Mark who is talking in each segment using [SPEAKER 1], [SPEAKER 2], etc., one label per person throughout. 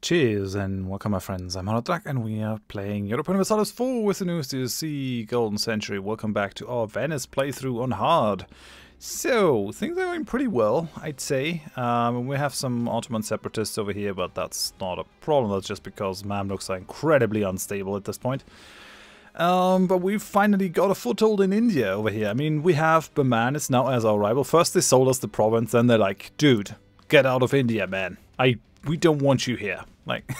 [SPEAKER 1] Cheers and welcome my friends, I'm Drak and we are playing Europa Universalis 4 with the newest DLC Golden Century. Welcome back to our Venice playthrough on hard. So, things are going pretty well, I'd say. We have some Ottoman separatists over here, but that's not a problem. That's just because Mamluks are incredibly unstable at this point. But we've finally got a foothold in India over here. I mean, we have Venice now as our rival. First they sold us the province, then they're like, dude, get out of India, man. We don't want you here. Like,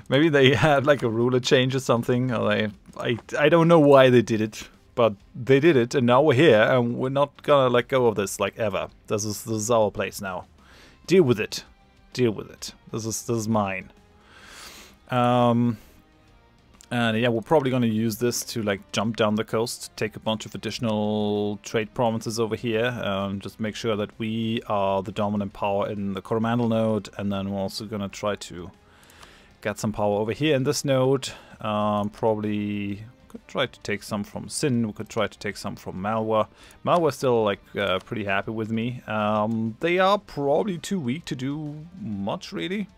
[SPEAKER 1] maybe they had like a ruler change or something. Or I don't know why they did it, but they did it, and now we're here, and we're not gonna let go of this like ever. This is our place now. Deal with it. Deal with it. This is mine. And yeah, we're probably going to use this to like jump down the coast, take a bunch of additional trade provinces over here, just make sure that we are the dominant power in the Coromandel node, and then we're also going to try to get some power over here in this node. Probably could try to take some from Sin, we could try to take some from Malwa. Malwa's still like pretty happy with me. They are probably too weak to do much really.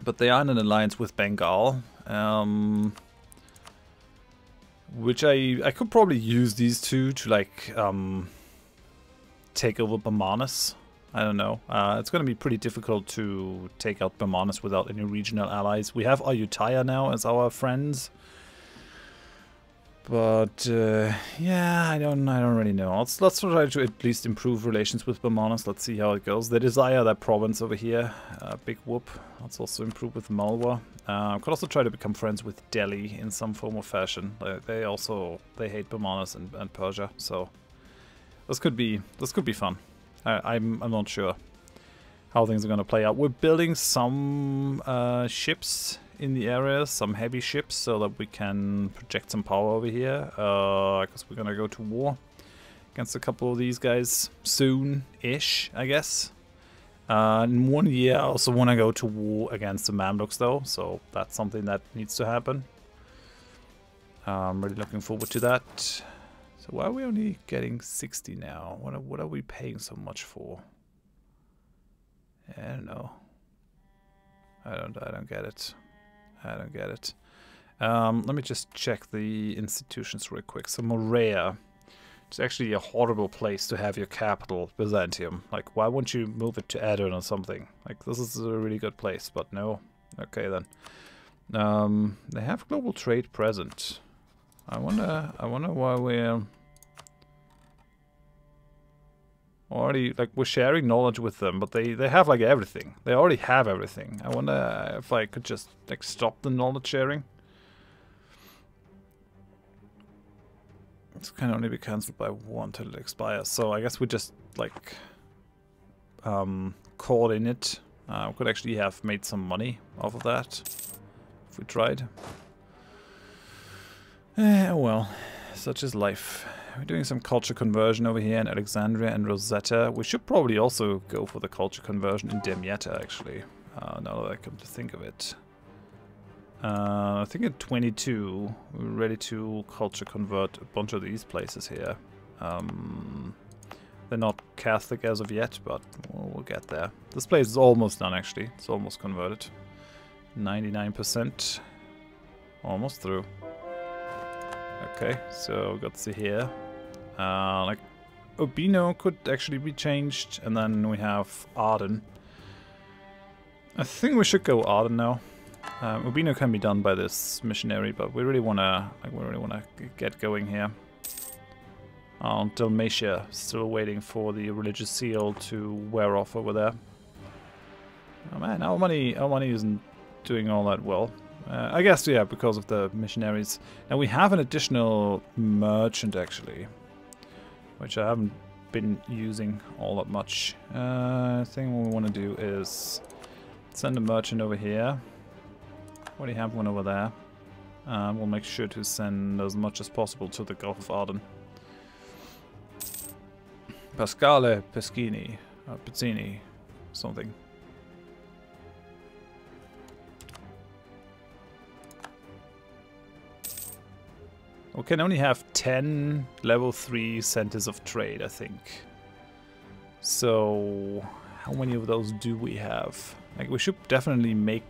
[SPEAKER 1] But they are in an alliance with Bengal, which I could probably use these two to like take over Bamanas. I don't know. It's going to be pretty difficult to take out Bamanas without any regional allies. We have Ayutthaya now as our friends. But yeah, I don't really know. Let's try to at least improve relations with Bamanas. Let's see how it goes. They desire that province over here. Big whoop. Let's also improve with Malwa. Could also try to become friends with Delhi in some form or fashion. They hate Bamanas and Persia, so this could be fun. I'm not sure how things are going to play out. We're building some ships in the area, some heavy ships, so that we can project some power over here, because we're gonna go to war against a couple of these guys soon-ish, I guess. In 1 year I also want to go to war against the Mamluks though, so that's something that needs to happen. I'm really looking forward to that. So why are we only getting 60 now? What are we paying so much for? I don't know. I don't get it. I don't get it. Let me just check the institutions real quick. So Morea, it's actually a horrible place to have your capital, Byzantium. Like, why won't you move it to Aden or something? Like, this is a really good place, but no. Okay then. They have global trade present. I wonder why we're already, like, we're sharing knowledge with them, but they have like everything. They already have everything. I wonder if I could just like stop the knowledge sharing. This can only be cancelled by 1 till it expires, so I guess we just like call in it. We could actually have made some money off of that if we tried. Well, such is life. We're doing some culture conversion over here in Alexandria and Rosetta. We should probably also go for the culture conversion in Damietta, actually, now that I come to think of it. I think at 22, we're ready to culture convert a bunch of these places here. They're not Catholic as of yet, but we'll get there. This place is almost done, actually. It's almost converted. 99%. Almost through. Okay, so we got to see here. Like, Urbino could actually be changed, and then we have Arden. I think we should go Arden now. Urbino can be done by this missionary, but we really wanna get going here. Dalmatia, still waiting for the religious seal to wear off over there. Oh man, our money isn't doing all that well. I guess, yeah, because of the missionaries. Now we have an additional merchant, actually, which I haven't been using all that much. I think what we want to do is send a merchant over here. Already have one over there. We'll make sure to send as much as possible to the Gulf of Aden. Pascale Peschini, Pizzini, something. We can only have 10 level 3 centers of trade, I think. So How many of those do we have? Like, we should definitely make,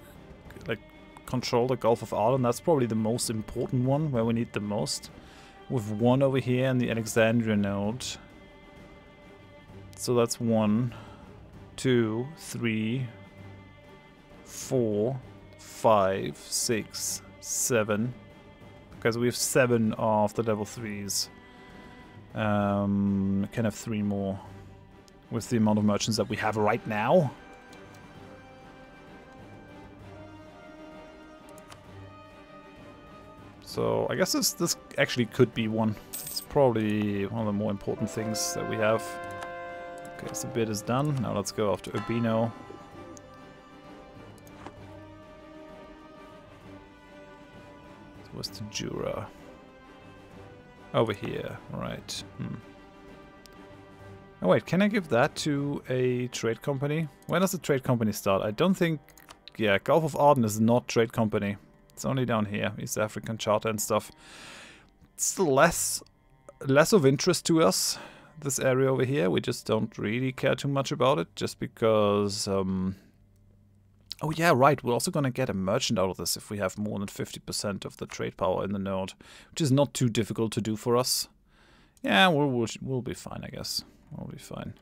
[SPEAKER 1] like, control the Gulf of Aden. That's probably the most important one, where we need the most. With one over here in the Alexandria node. So that's 1, 2, 3, 4, 5, 6, 7. Okay, so we have 7 of the level 3s. Can have 3 more with the amount of merchants that we have right now. So I guess this actually could be one. It's probably one of the more important things that we have. Okay, so the bid is done. Now let's go after Urbino. So where's the Jura? Over here, right. Oh wait, can I give that to a trade company? When does the trade company start? I don't think... Yeah, Gulf of Aden is not trade company. It's only down here, East African Charter and stuff. It's less of interest to us, this area over here. We just don't really care too much about it, just because... Oh yeah, right, we're also gonna get a merchant out of this if we have more than 50% of the trade power in the node, which is not too difficult to do for us. Yeah, we'll be fine, I guess. We'll be fine.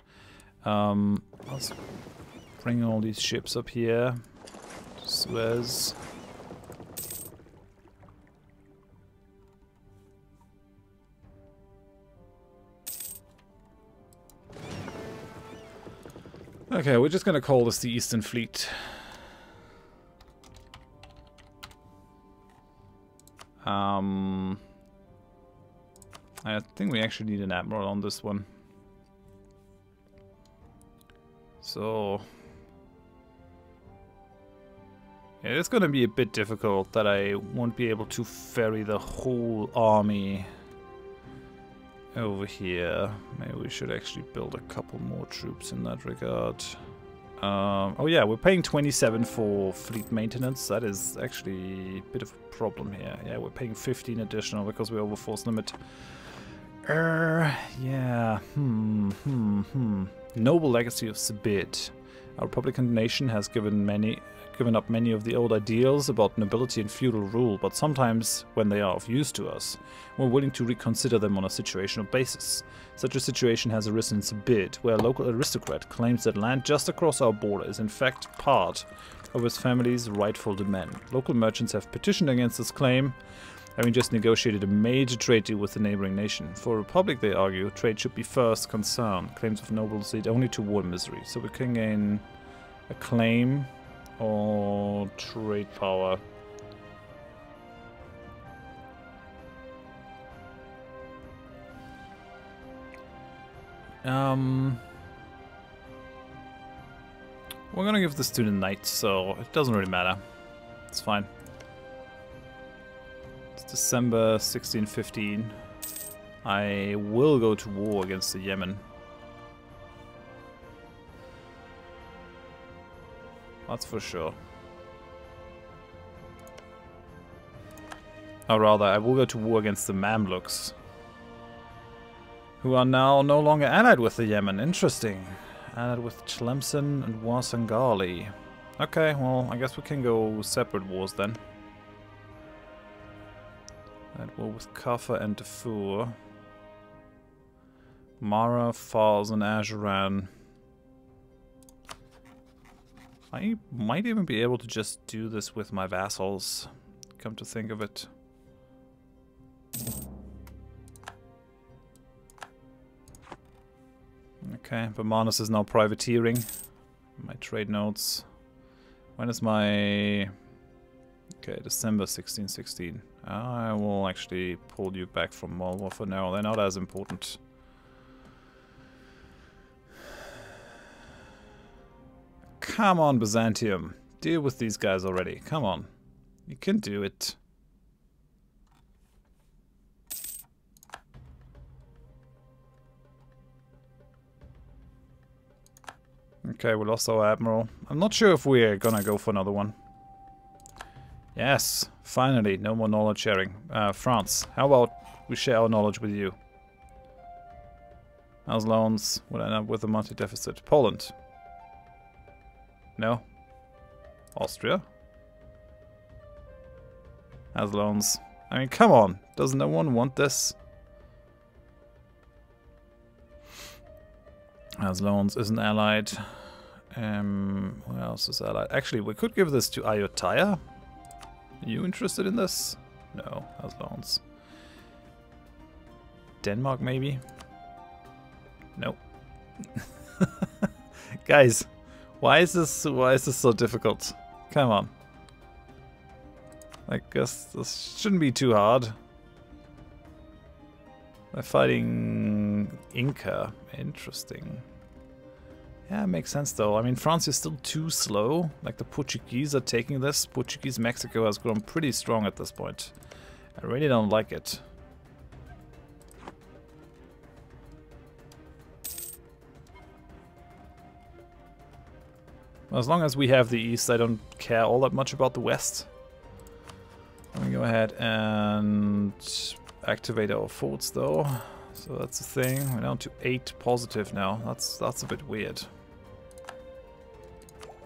[SPEAKER 1] Let's bring all these ships up here to Suez. Okay, we're just gonna call this the Eastern Fleet. I think we actually need an admiral on this one. So... yeah, it's gonna be a bit difficult that I won't be able to ferry the whole army over here. Maybe we should actually build a couple more troops in that regard. Oh yeah, we're paying 27 for fleet maintenance. That is actually a bit of a problem here. Yeah, we're paying 15 additional because we're over force limit. Yeah. Noble legacy of Sabid. Our Republican nation has given up many of the old ideals about nobility and feudal rule, but sometimes, when they are of use to us, we're willing to reconsider them on a situational basis. Such a situation has arisen in Sabid, where a local aristocrat claims that land just across our border is in fact part of his family's rightful domain. Local merchants have petitioned against this claim, having just negotiated a major trade deal with the neighboring nation. For a republic, they argue, trade should be first concern. Claims of nobles lead only to war and misery. So we can gain a claim or trade power. We're gonna give this to the knight, so it doesn't really matter. It's fine. It's December 1615. I will go to war against the Yemen. That's for sure. Or rather, I will go to war against the Mamluks, who are now no longer allied with the Yemen. Interesting. Allied with Tlemcen and Wasangali. Okay, well, I guess we can go separate wars then. That war with Kaffa and Darfur. Mara, Fars, and Ajuran. I might even be able to just do this with my vassals, come to think of it. Okay, Bermanus is now privateering. My trade notes. When is my... Okay, December 1616. I will actually pull you back from Malwa for now. They're not as important. Come on, Byzantium. Deal with these guys already. Come on. You can do it. Okay, we lost our admiral. I'm not sure if we're gonna go for another one. Yes, finally, no more knowledge sharing. France, how about we share our knowledge with you? How's loans? We'll end up with a monthly deficit. Poland. No. Austria? Has loans. I mean, come on. Does no one want this? Has loans, isn't allied. Who else is allied? Actually, we could give this to Ayutthaya. Are you interested in this? No, has loans. Denmark, maybe? Nope. Guys, why is this so difficult? Come on. I guess this shouldn't be too hard. They're fighting Inca. Interesting. Yeah, makes sense though. I mean, France is still too slow. Like, the Portuguese are taking this. Portuguese Mexico has grown pretty strong at this point. I really don't like it. As long as we have the East, I don't care all that much about the West. Let me go ahead and activate our forts though. So that's the thing. We're down to 8 positive now. That's a bit weird.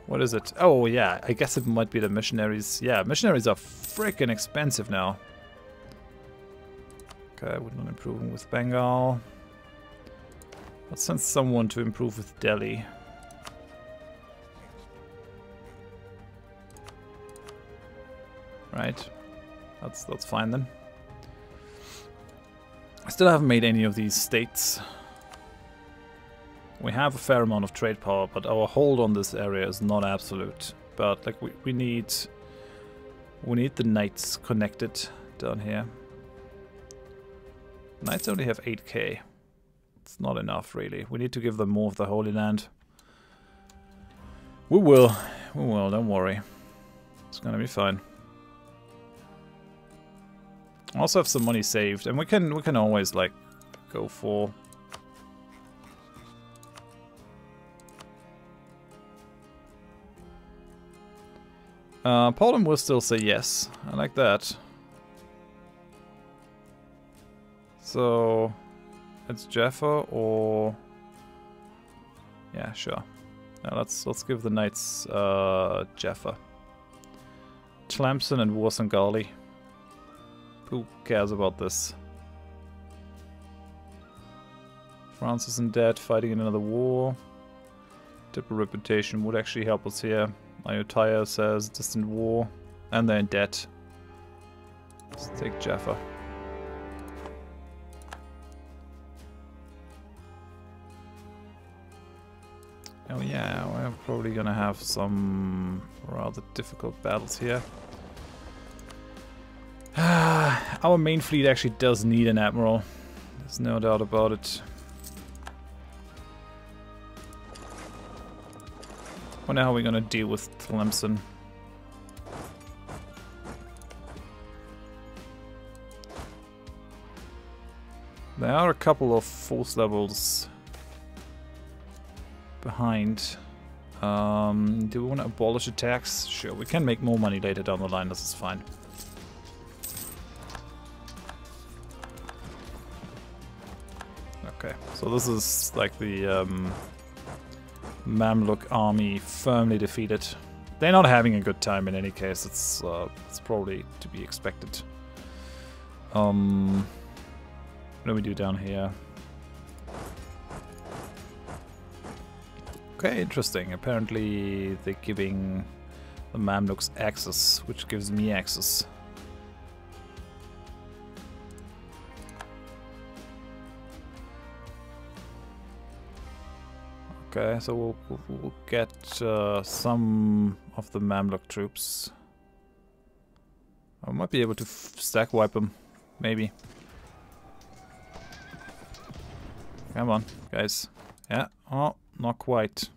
[SPEAKER 1] What is it? Oh yeah, I guess it might be the missionaries. Yeah, missionaries are freaking expensive now. Okay, we're not improving with Bengal. Let's send someone to improve with Delhi. Right. That's fine then. I still haven't made any of these states. We have a fair amount of trade power, but our hold on this area is not absolute. But like we need the knights connected down here. Knights only have 8k. It's not enough really. We need to give them more of the Holy Land. We will, don't worry. It's gonna be fine. I also have some money saved, and we can always like go for Poland will still say yes. I like that. So it's Jaffa or yeah, sure. Now let's give the knights Jaffa. Tlemcen and Warsangali. Who cares about this? France isn't dead, fighting in another war. Diplo reputation would actually help us here. Ayutthaya says distant war, and they're in debt. Let's take Jaffa. Oh yeah, we're probably gonna have some rather difficult battles here. Our main fleet actually does need an admiral. There's no doubt about it. Wonder how we're gonna deal with Tlemcen. There are a couple of force levels behind. Do we want to abolish attacks? Sure, we can make more money later down the line. This is fine. Okay, so this is like the Mamluk army firmly defeated. They're not having a good time in any case. It's probably to be expected. What do we do down here? Okay, interesting. Apparently they're giving the Mamluks access, which gives me access. Okay, so we'll get some of the Mamluk troops. I might be able to stack wipe them, maybe. Come on, guys. Yeah, oh, not quite.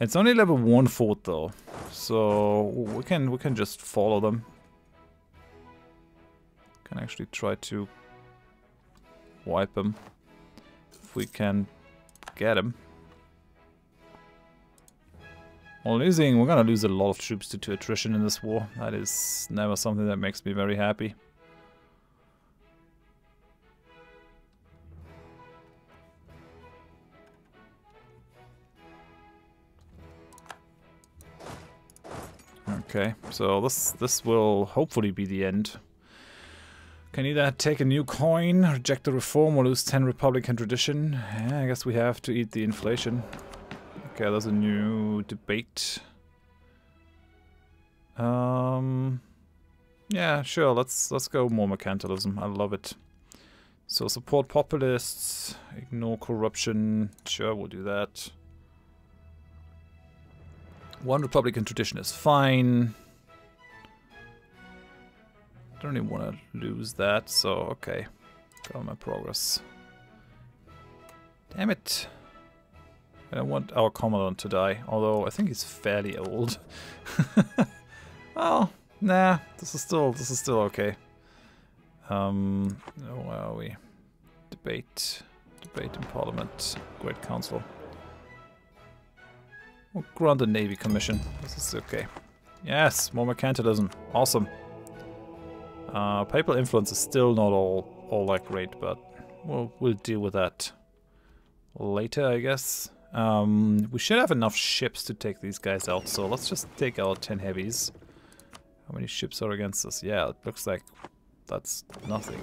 [SPEAKER 1] It's only level 1 fort though, so we can just follow them. Can actually try to wipe them if we can get them. Well, we're gonna lose a lot of troops to attrition in this war. That is never something that makes me very happy. Okay, so this will hopefully be the end. Can either take a new coin, reject the reform, or lose 10 Republican tradition. Yeah, I guess we have to eat the inflation. Okay, there's a new debate. Yeah, sure, let's go more mercantilism. I love it. So support populists, ignore corruption. Sure, we'll do that. One Republican tradition is fine. Don't even want to lose that, so okay. Got my progress. Damn it. I don't want our commandant to die, although I think he's fairly old. Oh, nah, this is still okay. Where are we? Debate in Parliament, Great Council. We'll grant a Navy commission. This is okay. Yes, more mercantilism. Awesome. Papal influence is still not all that great, but we'll deal with that later, I guess. We should have enough ships to take these guys out, so let's just take out 10 heavies. How many ships are against us? Yeah, it looks like that's nothing.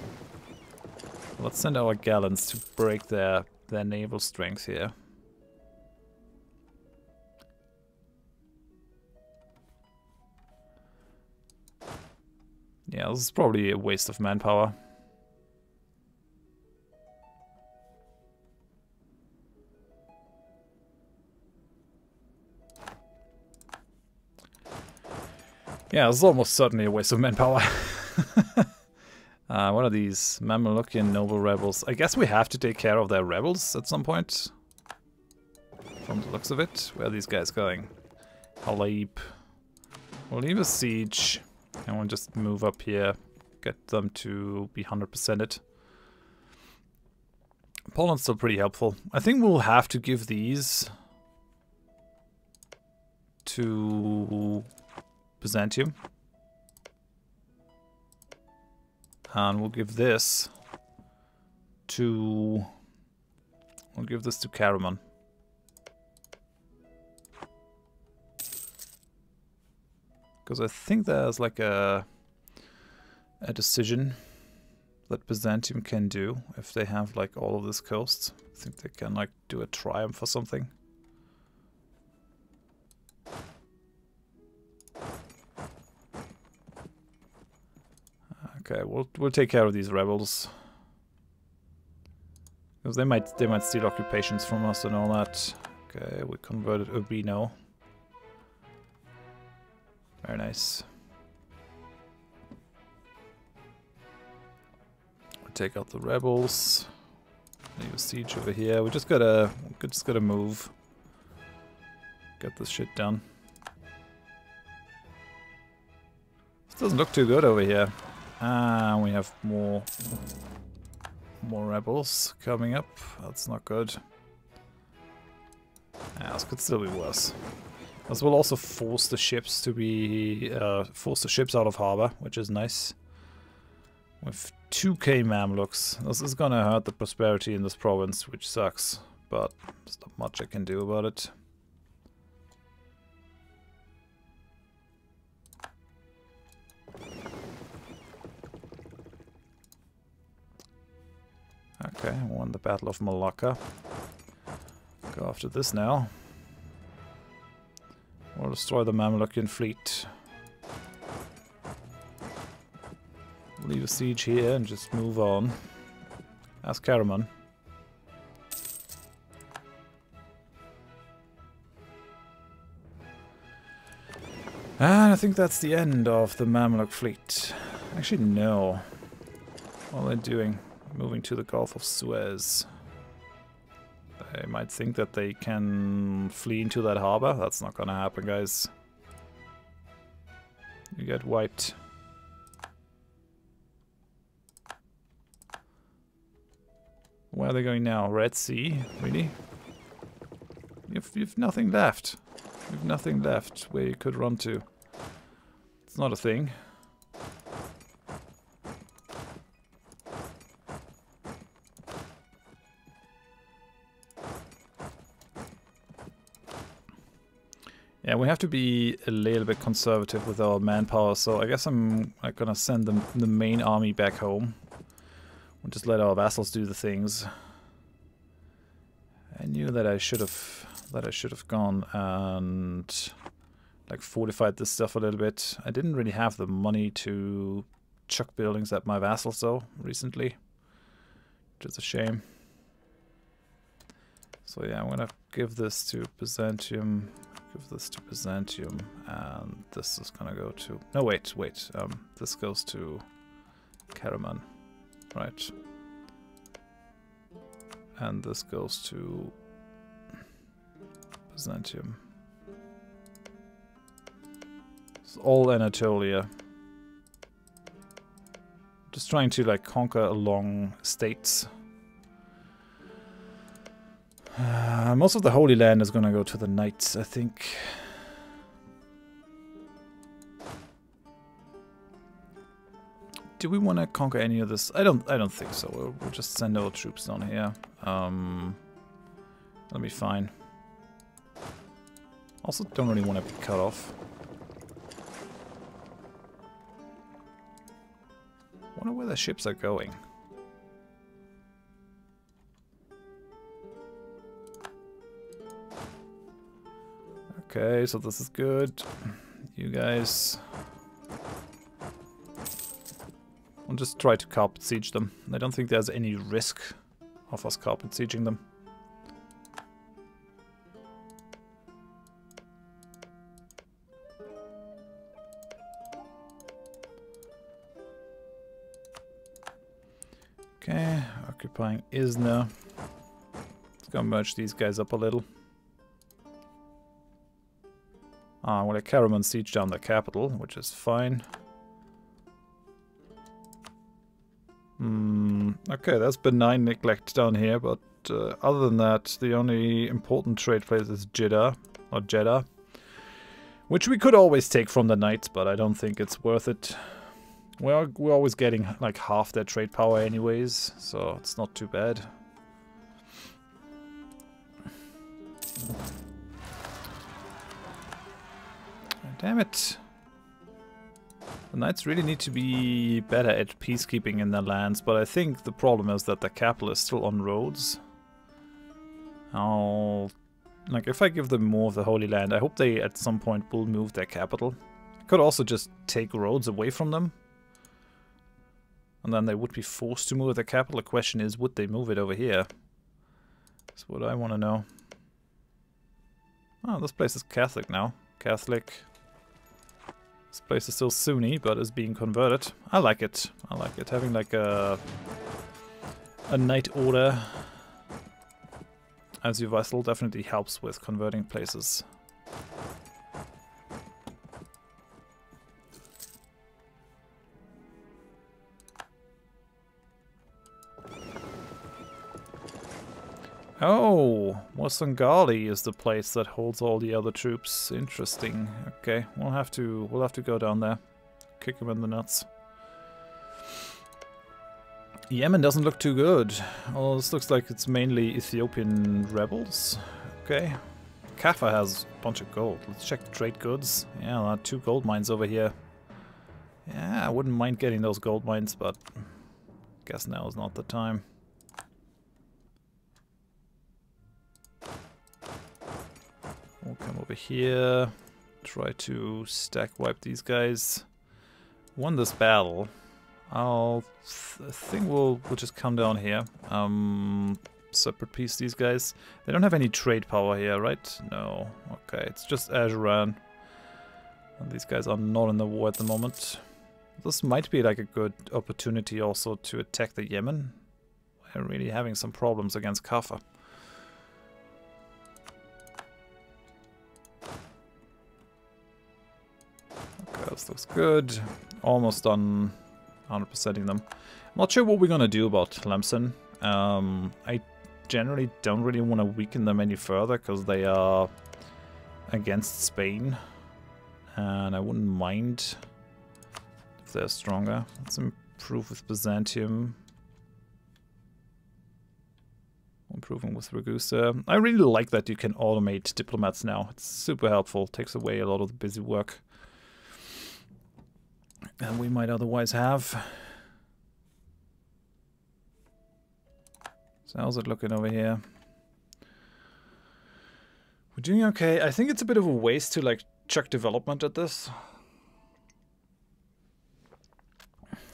[SPEAKER 1] Let's send our gallants to break their naval strength here. Yeah, this is probably a waste of manpower. Yeah, this is almost certainly a waste of manpower. What are these? Mamelukian noble rebels. I guess we have to take care of their rebels at some point. From the looks of it. Where are these guys going? Halib. We'll leave a siege. And we'll just move up here. Get them to be 100%ed. Poland's still pretty helpful. I think we'll have to give these to Byzantium. And we'll give this to... We'll give this to Karaman. Because I think there's like a decision that Byzantium can do if they have like all of this coast. I think they can like do a triumph or something. Okay, we'll take care of these rebels. Because they might steal occupations from us and all that. Okay, we converted Urbino. Very nice. We'll take out the rebels. Leave a siege over here. We just gotta move. Get this shit done. This doesn't look too good over here. Ah, we have more rebels coming up. That's not good. Ah, this could still be worse. This will also force the ships to be out of harbor, which is nice. With 2k Mamluks, this is gonna hurt the prosperity in this province, which sucks, but there's not much I can do about it. Okay, won the Battle of Malacca. Go after this now. We'll destroy the Mamelukian fleet. Leave a siege here and just move on. Ask Karaman. And I think that's the end of the Mamluk fleet. Actually, no. What are they doing? Moving to the Gulf of Suez. They might think that they can flee into that harbor. That's not gonna happen, guys. You get wiped. Where are they going now? Red Sea? Really? You've nothing left. You've nothing left where you could run to. It's not a thing. Yeah, we have to be a little bit conservative with our manpower, so I guess I'm gonna send the main army back home. We'll just let our vassals do the things. I knew that I should have gone and like fortified this stuff a little bit. I didn't really have the money to chuck buildings at my vassals though recently, which is a shame. So yeah, I'm gonna give this to Byzantium. Give this to Byzantium, and this is gonna go to... No, wait. This goes to Karaman, right? And this goes to Byzantium. It's all Anatolia. Just trying to like conquer along states. Most of the Holy Land is gonna go to the Knights, I think. Do we want to conquer any of this? I don't think so. We'll just send our troops down here. That'll be fine. Also, don't really want to be cut off. Wonder where the ships are going. Okay, so this is good. You guys... I'll just try to carpet siege them. I don't think there's any risk of us carpet sieging them. Okay, occupying Izna. Let's go merge these guys up a little. Well, a Karaman siege down the capital, which is fine. Okay, that's benign neglect down here, but other than that, the only important trade place is Jeddah, or Jeddah, which we could always take from the Knights, but I don't think it's worth it. We're always getting like half their trade power anyways, so it's not too bad. Damn it. The Knights really need to be better at peacekeeping in their lands, but I think the problem is that the capital is still on roads. Like, if I give them more of the Holy Land, I hope they at some point will move their capital. I could also just take roads away from them. And then they would be forced to move their capital. The question is, would they move it over here? That's what I want to know. Oh, this place is Catholic now. Catholic. This place is still Sunni, but is being converted. I like it. I like it. Having like a knight order as your vassal definitely helps with converting places. Oh, Wasangali is the place that holds all the other troops. Interesting. Okay, we'll have to go down there. Kick him in the nuts. Yemen doesn't look too good. Oh, this looks like it's mainly Ethiopian rebels. Okay. Kaffa has a bunch of gold. Let's check trade goods. Yeah, there are 2 gold mines over here. Yeah, I wouldn't mind getting those gold mines, but guess now is not the time. We'll come over here, try to stack wipe these guys. Won this battle. I think we'll just come down here. Separate piece these guys. They don't have any trade power here, right? No. Okay, it's just Ajuran. And these guys are not in the war at the moment. This might be like a good opportunity also to attack the Yemen. We're really having some problems against Kaffa. This looks good. Almost done 100%ing them. I'm not sure what we're gonna do about Tlemcen. I generally don't really want to weaken them any further because they are against Spain. And I wouldn't mind if they're stronger. Let's improve with Byzantium. Improving with Ragusa. I really like that you can automate diplomats now. It's super helpful. Takes away a lot of the busy work that we might otherwise have. So how's it looking over here? We're doing okay. I think it's a bit of a waste to like chuck development at this.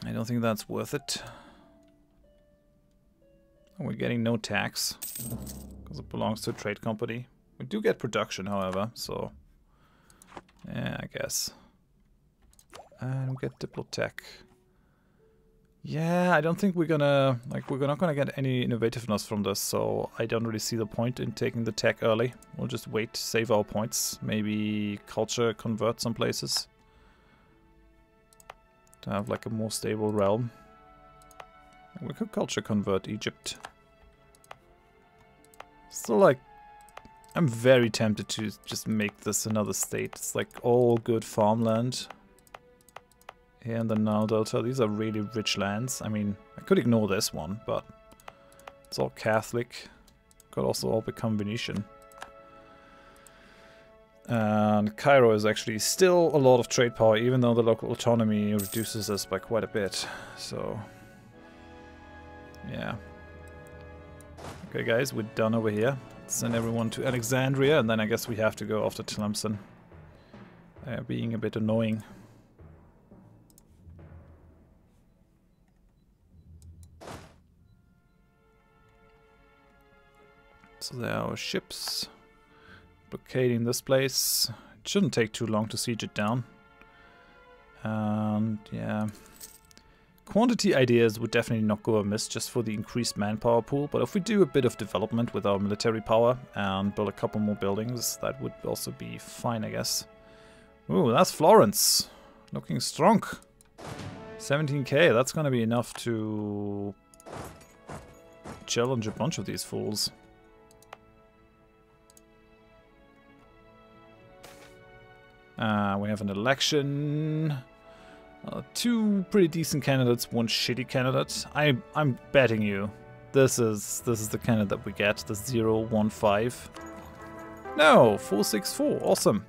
[SPEAKER 1] I don't think that's worth it. We're getting no tax because it belongs to a trade company. We do get production, however, so yeah, I guess. And we get Diplotech. Yeah, I don't think we're gonna we're not gonna get any innovativeness from this, so I don't really see the point in taking the tech early. We'll just wait, save our points, maybe culture convert some places to have like a more stable realm. We could culture convert Egypt. Still, like, I'm very tempted to just make this another state. It's like all good farmland here in the Nile Delta. These are really rich lands. I mean, I could ignore this one, but it's all Catholic. Could also all become Venetian. And Cairo is actually still a lot of trade power, even though the local autonomy reduces us by quite a bit. So yeah. Okay, guys, we're done over here. Let's send everyone to Alexandria, and then I guess we have to go after Tlemcen. Being a bit annoying. So there are our ships blockading this place. It shouldn't take too long to siege it down. And yeah. Quantity ideas would definitely not go amiss just for the increased manpower pool, but if we do a bit of development with our military power and build a couple more buildings, that would also be fine, I guess. Ooh, that's Florence. Looking strong. 17k, that's gonna be enough to challenge a bunch of these fools. We have an election. Two pretty decent candidates, one shitty candidate. I'm betting you this is the candidate that we get, the 015. No, 464, awesome.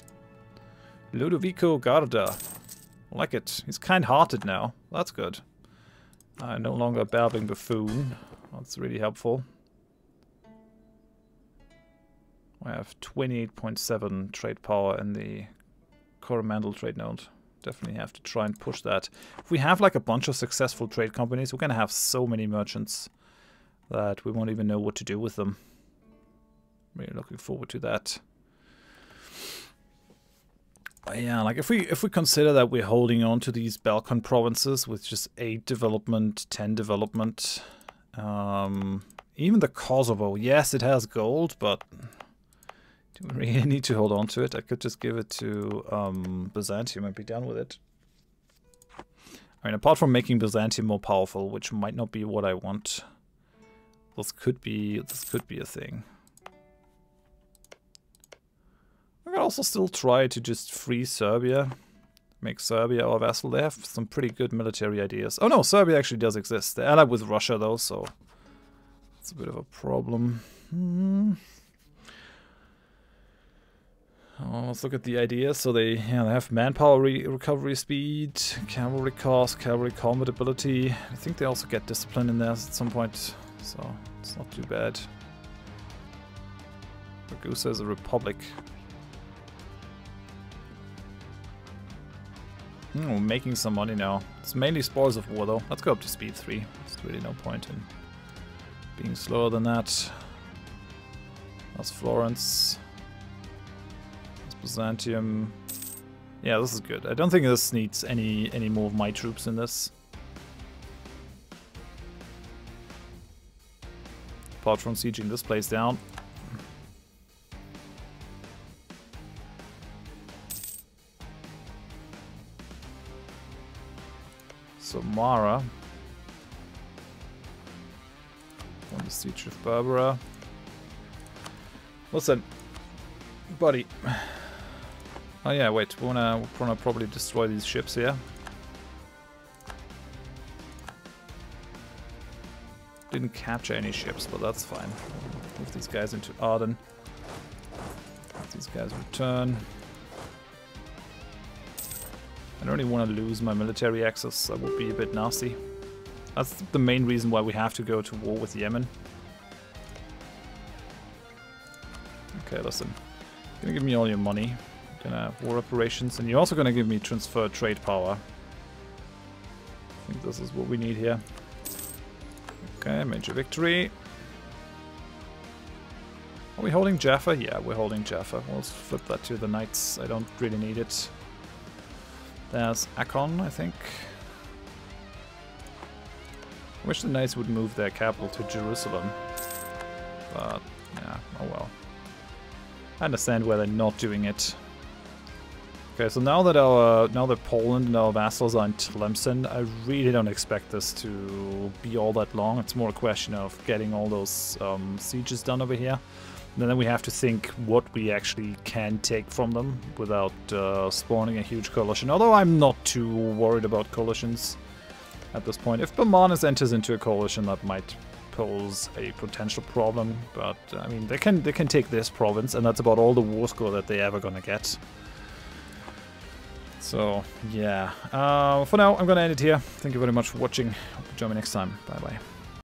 [SPEAKER 1] Ludovico Garda. I like it. He's kind-hearted now. That's good. No longer a babbling buffoon. That's really helpful. I have 28.7 trade power in the Coromandel trade node. Definitely have to try and push that. If we have like a bunch of successful trade companies, we're gonna have so many merchants that we won't even know what to do with them. Really looking forward to that. But yeah, like if we consider that we're holding on to these Balkan provinces with just 8 development, 10 development, even the Kosovo, yes, it has gold, but do we really need to hold on to it? I could just give it to Byzantium and be done with it. I mean, apart from making Byzantium more powerful, which might not be what I want, this could be a thing. I could also still try to just free Serbia, make Serbia our vassal. They have some pretty good military ideas. Oh no, Serbia actually does exist. They're allied with Russia though, so it's a bit of a problem. Oh, let's look at the ideas. So they have manpower recovery speed, cavalry cost, cavalry combat ability. I think they also get discipline in there at some point, so it's not too bad. Ragusa is a republic. We're making some money now. It's mainly spoils of war though. Let's go up to speed 3. There's really no point in being slower than that. That's Florence. Byzantium. Yeah, this is good. I don't think this needs any more of my troops in this. Apart from sieging this place down. Samara. On the siege of Berbera. Listen, buddy. Oh yeah, wait, we wanna probably destroy these ships here. Didn't capture any ships, but that's fine. Move these guys into Aden. Let these guys return. I don't really want to lose my military access. That would be a bit nasty. That's the main reason why we have to go to war with Yemen. Okay, listen. You're gonna give me all your money. You're gonna have war operations, and you're also gonna give me transfer trade power. I think this is what we need here. Okay, major victory. Are we holding Jaffa? Yeah, we're holding Jaffa. We'll flip that to the Knights. I don't really need it. There's Akon, I think. I wish the Knights would move their capital to Jerusalem. But, yeah, oh well. I understand why they're not doing it. Okay, so now that Poland and our vassals are in Tlemcen, I really don't expect this to be all that long. It's more a question of getting all those sieges done over here. And then we have to think what we actually can take from them without spawning a huge coalition. Although I'm not too worried about coalitions at this point. If Bamanas enters into a coalition, that might pose a potential problem. But I mean, they can take this province, and that's about all the war score that they're ever gonna get. So yeah, for now I'm gonna end it here. Thank you very much for watching. Hope you join me next time. Bye bye.